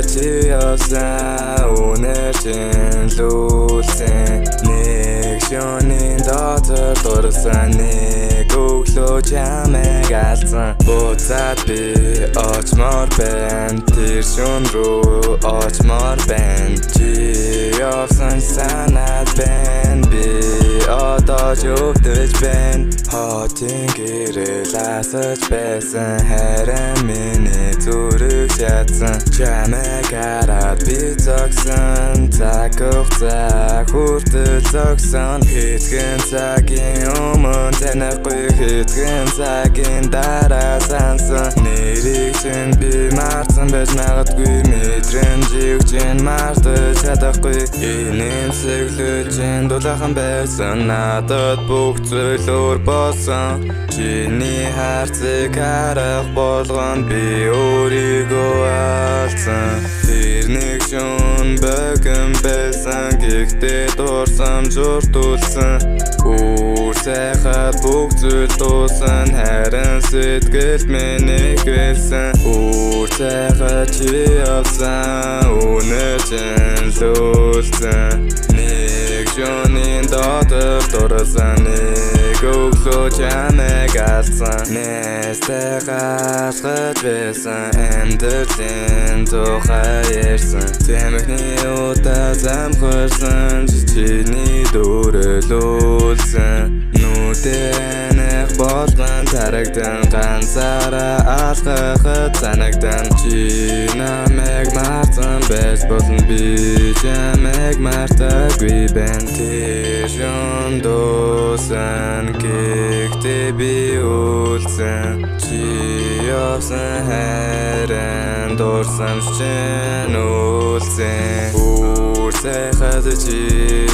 чи явсан үнэр чин лүүлсэн нэг шөнийн дотор дурсан нэг өглөө чамайг алдсан буцаад би очмоор байна тэр шөн рүү очмоор байна чи явсан санаад байна би одоо ч өвдөж байна хотын гэрэл асаж байсан харин миний зүрх шатсан чамайг хараад би зогсон цаг хугацаа хүртэл зогсон хэдхэн цагийн өмнө танихгүй хэдхэн цагийн дараа сансан нэрийг чинь би марсан байж магадгүй мэдрэмжийг чинь мартаж чадахгүй инэмсэглэл чинь дулаахан байсан надад бүх зүйл өөр болсон чиний харцыг харах болгонд би өөрийгөө алдсан тэр нэг шөн богино байсан гэхдээ дурсам журтулсан өөр сайхад бүх зүйл дууссан харин сэтгэл миний хэлсэн өөр сайхад чи явсан үнэр чин лүүлсэн нэг шөнийн дотор дурсан нэг өглөө чамайг алдсан нэстэй гашгаж байсан амьдралын тухай ярьсан тэмхний удаа замхарсан чиний дөрөлүүлсэн нүдэнэх болгон тарагдан ганцаараа алхахад санагдан чи намайг марсан байж болно би чамайг мартаагүй байна тэр шөн дуусан гэхдээ би үлдсэн чи явсан харин дурсамж чинь үлдсэн өөр сайхад чи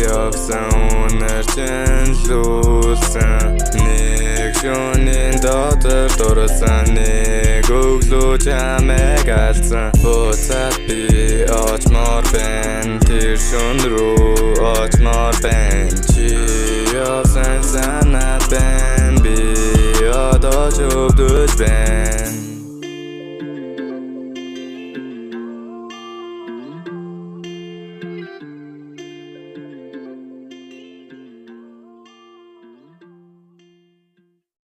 явсан үнэр чин лүүлсэн нэг шөнийн дотор дурсан нэг өглөө чамайг алдсан буцаад би очмоор байна тэр шөн рүү очмоор байна